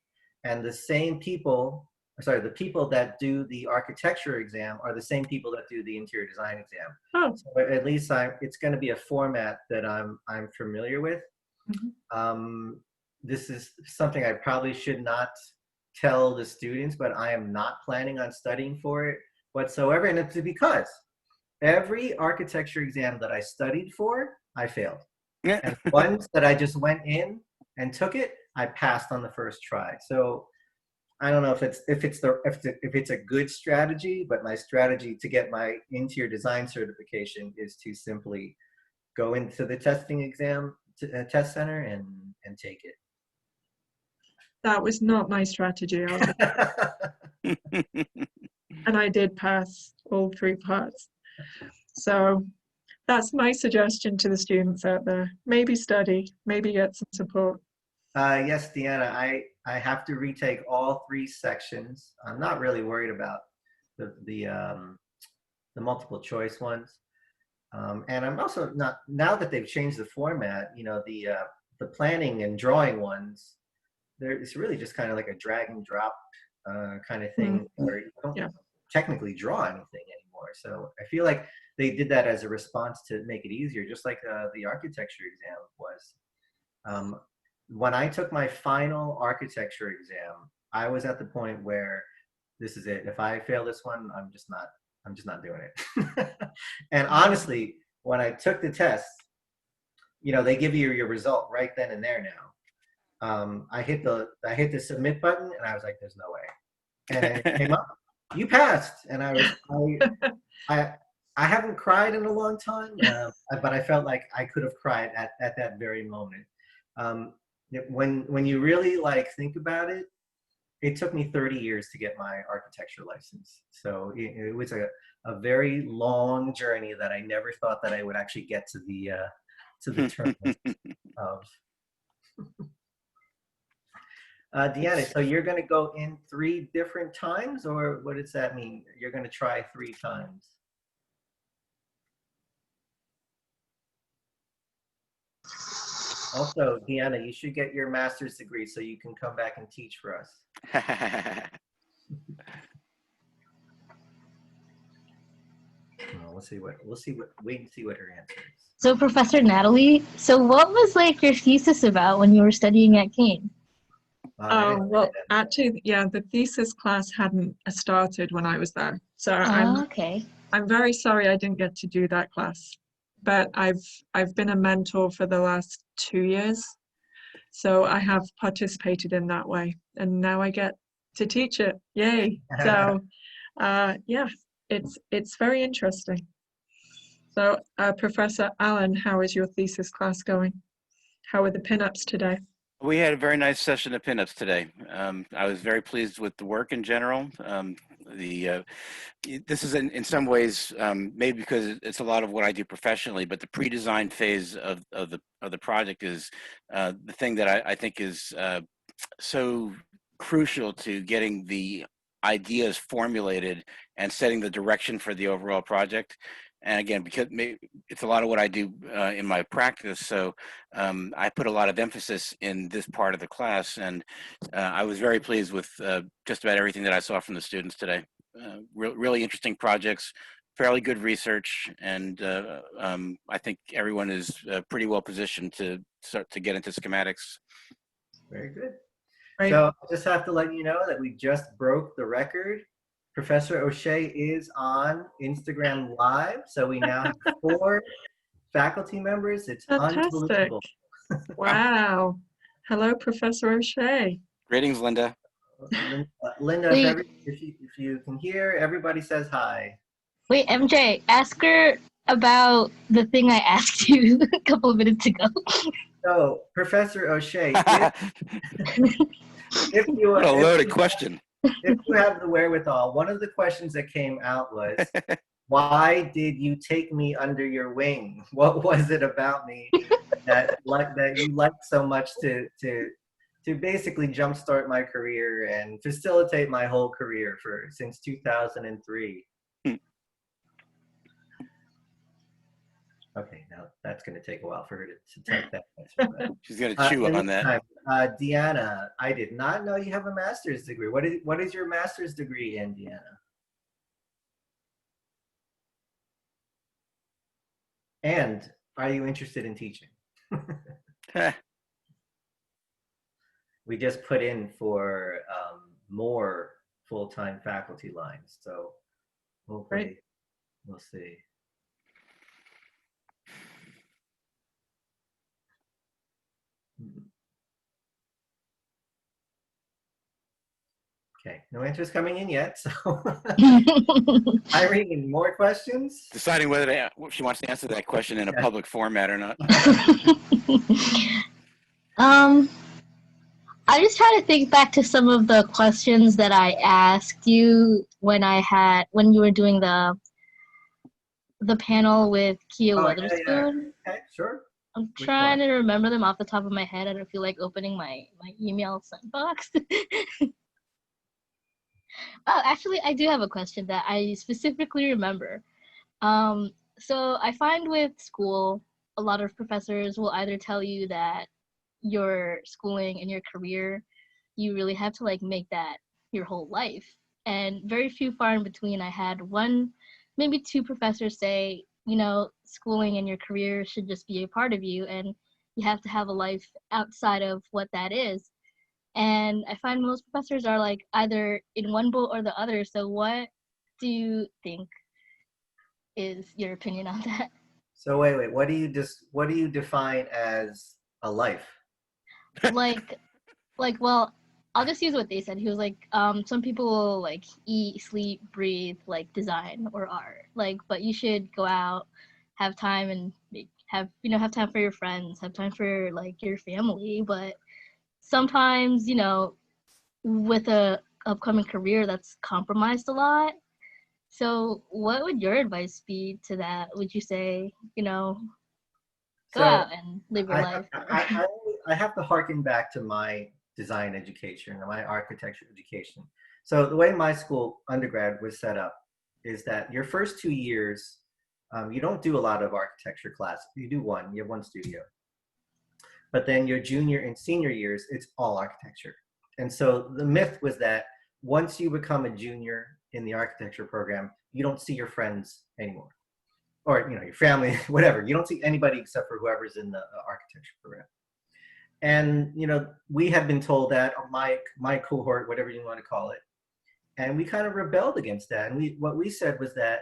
and the people that do the architecture exam are the same people that do the interior design exam. Oh. So at least it's going to be a format that I'm familiar with. Mm-hmm. This is something I probably should not tell the students, but I am not planning on studying for it whatsoever. And it's because every architecture exam that I studied for, I failed. Yeah. And ones that I just went in and took it, I passed on the first try. So I don't know if it's a good strategy, but my strategy to get my interior design certification is to simply go into the testing exam test center and take it. That was not my strategy. And I did pass all 3 parts. So that's my suggestion to the students out there. Maybe study, maybe get some support. Yes, Deanna, I have to retake all 3 sections. I'm not really worried about the multiple choice ones. And I'm also not, now that they've changed the format, the planning and drawing ones, it's really just kind of like a drag and drop kind of thing, where you don't technically draw anything anymore. So I feel like they did that as a response to make it easier, just like the architecture exam was. When I took my final architecture exam, I was at the point where this is it. If I fail this one, I'm just not doing it. And honestly, when I took the test, they give you your result right then and there now. I hit the submit button and I was like, there's no way. And then it came up, you passed. And I haven't cried in a long time, but I felt like I could have cried at that very moment. When you really like think about it, it took me 30 years to get my architecture license. So it was a very long journey that I never thought that I would actually get to the term of. Deanna, so you're going to go in 3 different times, or what does that mean? You're going to try 3 times? Also, Deanna, you should get your master's degree so you can come back and teach for us. Well, wait and see what her answer is. So Professor Natalie, so what was like your thesis about when you were studying at Kane? Oh, well, actually, yeah, the thesis class hadn't started when I was there. So Okay. I'm very sorry I didn't get to do that class. But I've been a mentor for the last 2 years. So I have participated in that way. And now I get to teach it. Yay. So yeah, it's very interesting. So Professor Allen, how is your thesis class going? How are the pinups today? We had a very nice session of pinups today. I was very pleased with the work in general. This is in some ways maybe because it's a lot of what I do professionally, but the pre-design phase of the project is the thing that I think is so crucial to getting the ideas formulated and setting the direction for the overall project. And again, because it's a lot of what I do in my practice, so I put a lot of emphasis in this part of the class, and I was very pleased with just about everything that I saw from the students today. Really interesting projects, fairly good research, and I think everyone is pretty well positioned to start to get into schematics. Very good. Right. So I just have to let you know that we just broke the record. Professor O'Shea is on Instagram Live, so we now have 4 faculty members. It's Fantastic. unbelievable. Wow. Hello, Professor O'Shea. Greetings, Linda. Linda, Wait. if you can hear, everybody says hi. Wait, MJ, ask her about the thing I asked you a couple of minutes ago. So, Professor O'Shea, if you What a loaded question. If you have the wherewithal, one of the questions that came out was, why did you take me under your wing? What was it about me that you liked so much to basically jumpstart my career and facilitate my whole career since 2003? Okay, now that's going to take a while for her to type that answer. She's going to chew on that. Deanna, I did not know you have a master's degree. What is your master's degree in, Deanna? And are you interested in teaching? We just put in for more full-time faculty lines, so hopefully we'll see. Okay, no answers coming in yet, so Irene, more questions? Deciding whether she wants to answer that question in a public format or not. I just try to think back to some of the questions that I asked you when you were doing the panel with Kia Weatherspoon. Yeah. Okay, sure. I'm trying to remember them off the top of my head. I don't feel like opening my email sent box. Oh, actually, I do have a question that I specifically remember. So I find with school, a lot of professors will either tell you that your schooling and your career, you really have to like make that your whole life. And very few far in between, I had 1, maybe 2 professors say, schooling and your career should just be a part of you, and you have to have a life outside of what that is. And I find most professors are like either in one boat or the other. So what do you think is your opinion on that? So wait, what do you define as a life? Well, I'll just use what they said. He was like, some people will like eat, sleep, breathe, like design or art. Like, but you should go out, have time and have time for your friends, have time for like your family, but sometimes, with a upcoming career that's compromised a lot. So what would your advice be to that? Would you say, go So out and live your I, life? I have to harken back to my design education or my architecture education. So the way my school undergrad was set up is that your first 2 years, you don't do a lot of architecture classes. You do one, you have one studio. But then your junior and senior years, it's all architecture. And so the myth was that once you become a junior in the architecture program, you don't see your friends anymore, or your family, whatever. You don't see anybody except for whoever's in the architecture program. And we had been told that, or my cohort, whatever you want to call it, and we kind of rebelled against that. And what we said was that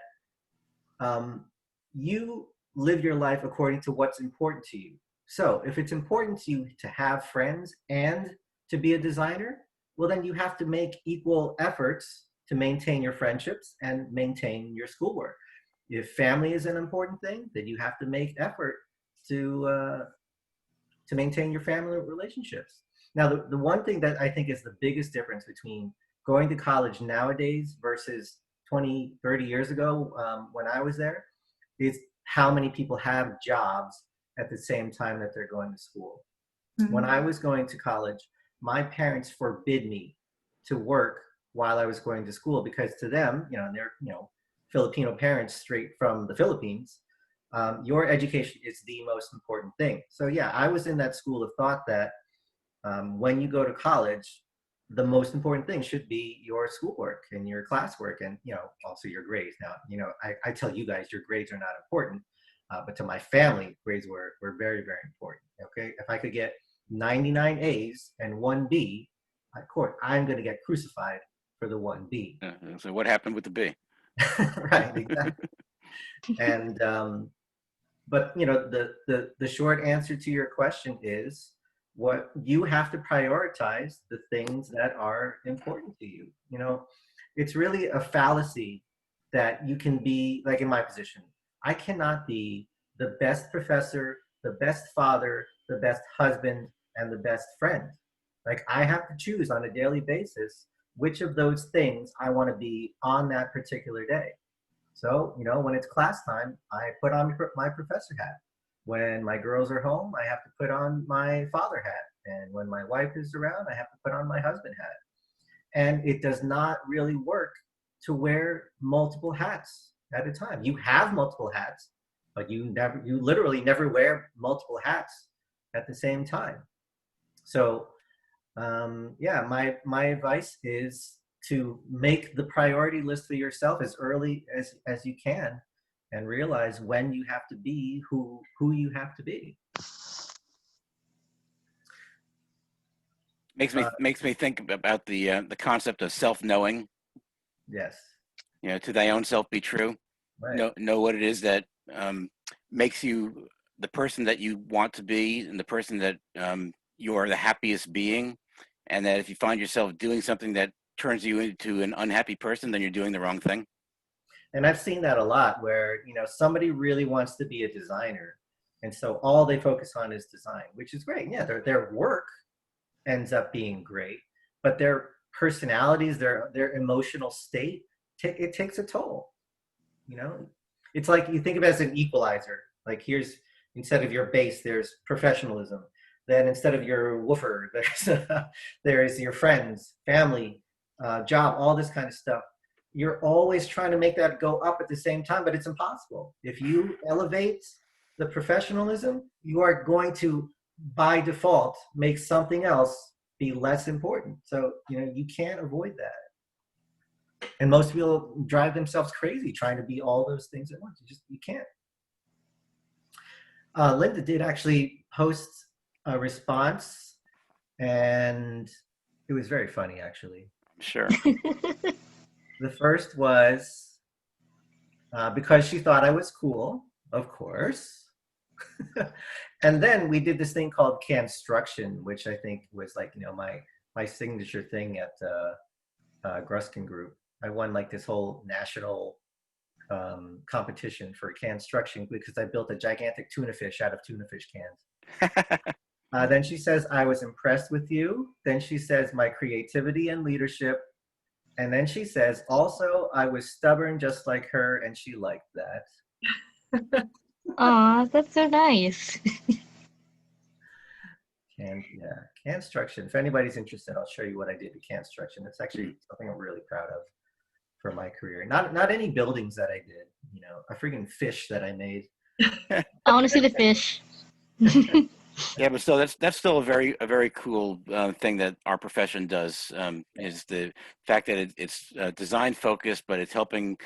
you live your life according to what's important to you. So if it's important to you to have friends and to be a designer, well, then you have to make equal efforts to maintain your friendships and maintain your schoolwork. If family is an important thing, then you have to make effort to maintain your family relationships. Now, the one thing that I think is the biggest difference between going to college nowadays versus 20, 30 years ago when I was there is how many people have jobs at the same time that they're going to school. Mm-hmm. When I was going to college, my parents forbid me to work while I was going to school because to them, they're, Filipino parents straight from the Philippines, your education is the most important thing. So yeah, I was in that school of thought that when you go to college, the most important thing should be your schoolwork and your classwork and, also your grades. Now, I tell you guys your grades are not important, but to my family, grades were very, very important, okay? If I could get 99 A's and 1 B, of course, I'm going to get crucified for the 1 B. So what happened with the B? Right, exactly. And, but, the short answer to your question is what you have to prioritize the things that are important to you. It's really a fallacy that you can be, like in my position, I cannot be the best professor, the best father, the best husband, and the best friend. Like I have to choose on a daily basis which of those things I want to be on that particular day. So, when it's class time, I put on my professor hat. When my girls are home, I have to put on my father hat. And when my wife is around, I have to put on my husband hat. And it does not really work to wear multiple hats at a time. You have multiple hats, but you literally never wear multiple hats at the same time. So, yeah, my advice is to make the priority list for yourself as early as you can and realize when you have to be who you have to be. Makes me think about the concept of self-knowing. Yes. To thy own self be true. Right. Know what it is that makes you the person that you want to be and the person that you are the happiest being. And that if you find yourself doing something that turns you into an unhappy person, then you're doing the wrong thing. And I've seen that a lot where, somebody really wants to be a designer. And so all they focus on is design, which is great. Yeah, their work ends up being great, but their personalities, their emotional state, it takes a toll. It's like you think of it as an equalizer. Like here's, instead of your bass, there's professionalism. Then instead of your woofer, there's your friends, family, job, all this kind of stuff. You're always trying to make that go up at the same time, but it's impossible. If you elevate the professionalism, you are going to, by default, make something else be less important. So, you can't avoid that. And most people drive themselves crazy trying to be all those things at once. You can't. Linda did actually post a response, and it was very funny, actually. Sure. The first was because she thought I was cool, of course. And then we did this thing called Construction, which I think was like, my signature thing at Gruskin Group. I won like this whole national competition for Construction because I built a gigantic tuna fish out of tuna fish cans. Then she says, I was impressed with you. Then she says, my creativity and leadership. And then she says, also, I was stubborn just like her, and she liked that. Aw, that's so nice. Construction. If anybody's interested, I'll show you what I did with construction. It's actually something I'm really proud of for my career. Not any buildings that I did, you know, a freaking fish that I made. I want to see the fish. Yeah, but still, that's still a very cool thing that our profession does. Is the fact that it's design focused, but it's helping,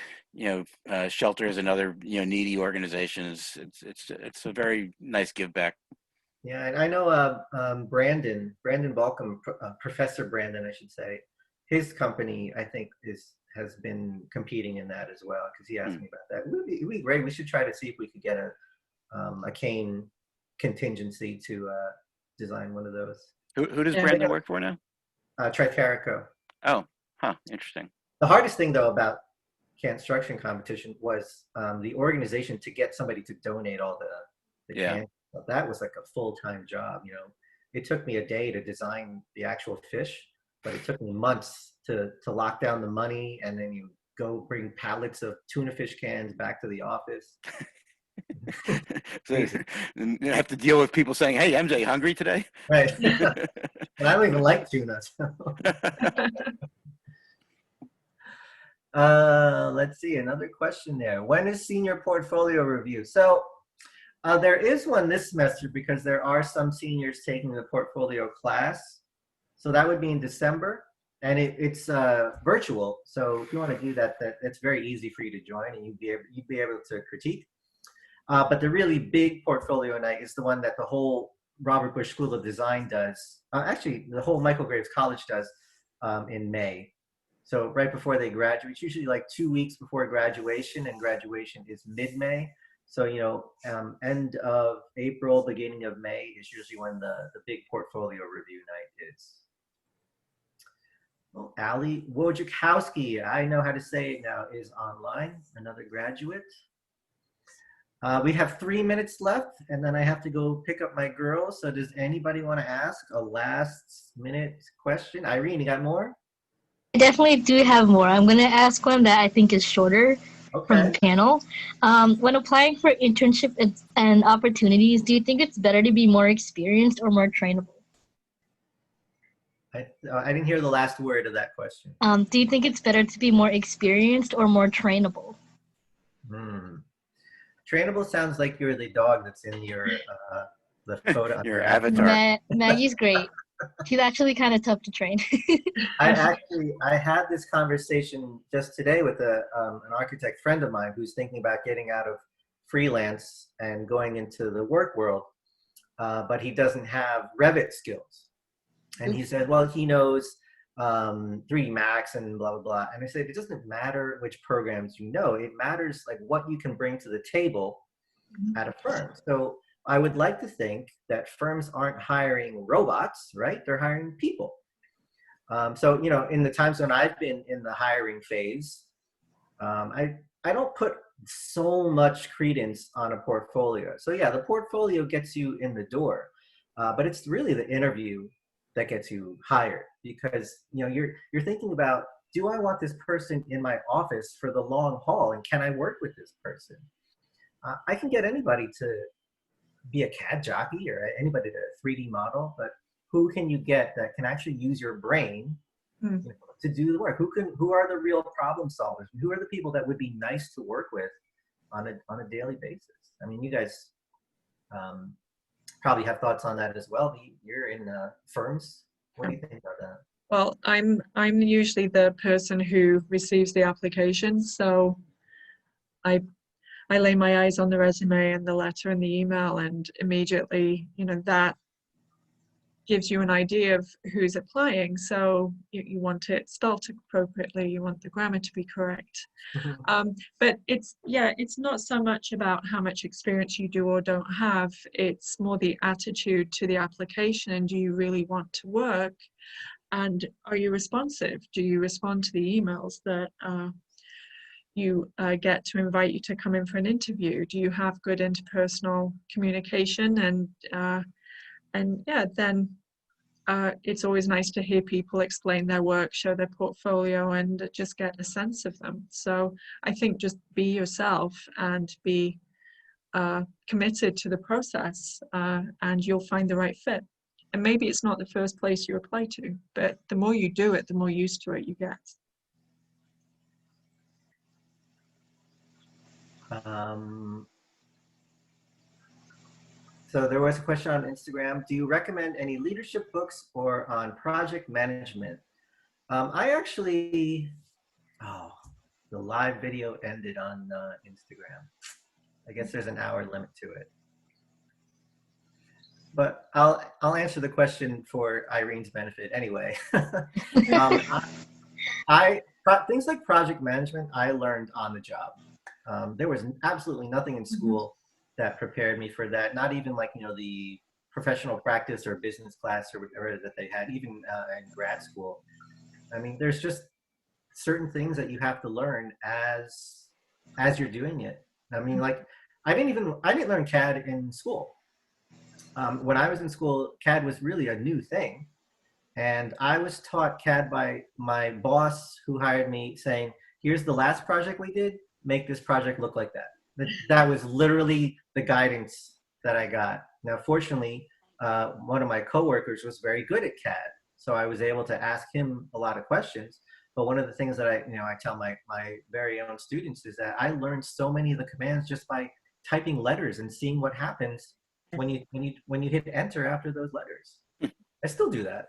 shelters and other needy organizations. It's a very nice give back. Yeah, and I know Brandon Balcom, Professor Brandon, I should say, his company I think has been competing in that as well, because he asked me about that. It'd be great. We should try to see if we could get a cane contingency to design one of those. Who does Brandon work for now? Tricarico. Oh, interesting. The hardest thing though about construction competition was the organization to get somebody to donate all the cans. That was like a full-time job. You know, it took me a day to design the actual fish, but it took me months to lock down the money, and then you go bring pallets of tuna fish cans back to the office. So you have to deal with people saying, "Hey, MJ, hungry today?" Right. And I don't even like tuna. So. Let's see, another question there. When is senior portfolio review? So there is one this semester because there are some seniors taking the portfolio class. So that would be in December, and it's virtual. So if you want to do that, it's very easy for you to join, and you'd be able to critique. But the really big portfolio night is the one that the whole Robert Bush School of Design does. Actually, the whole Michael Graves College does in May. So right before they graduate, it's usually like 2 weeks before graduation, and graduation is mid-May. So, end of April, beginning of May is usually when the big portfolio review night is. Well, Ali Wojciechowski, I know how to say it now, is online, another graduate. We have 3 minutes left, and then I have to go pick up my girls. So does anybody want to ask a last minute question? Irene, you got more? I definitely do have more. I'm going to ask one that I think is shorter from the panel. When applying for internship and opportunities, do you think it's better to be more experienced or more trainable? I didn't hear the last word of that question. Do you think it's better to be more experienced or more trainable? Trainable sounds like you're the dog that's in your the photo. Your avatar. Maggie's great. She's actually kind of tough to train. I had this conversation just today with an architect friend of mine who's thinking about getting out of freelance and going into the work world, but he doesn't have Revit skills. And he said, well, he knows 3D Max and blah, blah, blah. And I said, it doesn't matter which programs you know. It matters like what you can bring to the table at a firm. So I would like to think that firms aren't hiring robots, right? They're hiring people. So, in the times when I've been in the hiring phase, I don't put so much credence on a portfolio. So yeah, the portfolio gets you in the door, but it's really the interview that gets you hired, because you're thinking about, do I want this person in my office for the long haul, and can I work with this person? I can get anybody to be a CAD jockey or anybody to 3D model, but who can you get that can actually use your brain to do the work? Who are the real problem solvers? Who are the people that would be nice to work with on a daily basis? I mean, you guys probably have thoughts on that as well. You're in firms. What do you think about that? Well, I'm usually the person who receives the application, so I lay my eyes on the resume and the letter and the email, and immediately, that gives you an idea of who's applying. So you want it spelled appropriately, you want the grammar to be correct. But it's not so much about how much experience you do or don't have. It's more the attitude to the application, and do you really want to work? And are you responsive? Do you respond to the emails that you get to invite you to come in for an interview? Do you have good interpersonal communication and yeah, then it's always nice to hear people explain their work, show their portfolio, and just get a sense of them. So I think just be yourself and be committed to the process, and you'll find the right fit. And maybe it's not the first place you apply to, but the more you do it, the more used to it you get. So there was a question on Instagram. Do you recommend any leadership books or on project management? I actually, oh, the live video ended on Instagram. I guess there's an hour limit to it. But I'll answer the question for Irene's benefit anyway. Things like project management, I learned on the job. There was absolutely nothing in school that prepared me for that. Not even like, the professional practice or business class or whatever that they had, even in grad school. I mean, there's just certain things that you have to learn as you're doing it. I mean, like I didn't learn CAD in school. When I was in school, CAD was really a new thing. And I was taught CAD by my boss who hired me saying, here's the last project we did, make this project look like that. That was literally the guidance that I got. Now, fortunately, one of my coworkers was very good at CAD. So I was able to ask him a lot of questions. But one of the things that I tell my very own students is that I learned so many of the commands just by typing letters and seeing what happens when you hit enter after those letters. I still do that.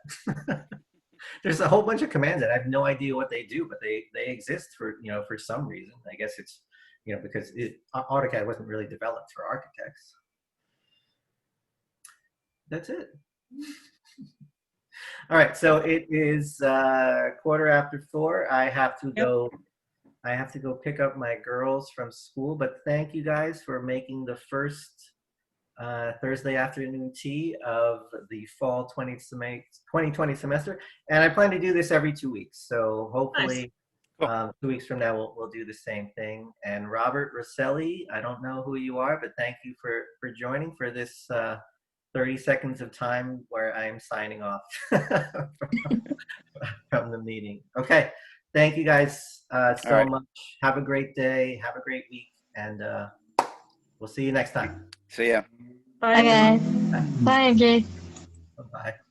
There's a whole bunch of commands that I have no idea what they do, but they exist for for some reason. I guess it's because AutoCAD wasn't really developed for architects. That's it. All right, so it is 4:15. I have to go. I have to go pick up my girls from school. But thank you guys for making the first Thursday afternoon tea of the fall 2020 semester. And I plan to do this every 2 weeks. So hopefully 2 weeks from now, we'll do the same thing. And Robert Rosselli, I don't know who you are, but thank you for joining for this 30 seconds of time where I'm signing off from the meeting. Okay. Thank you guys so much. Have a great day. Have a great week. And we'll see you next time. See ya. Bye, guys. Bye, MJ. Bye-bye.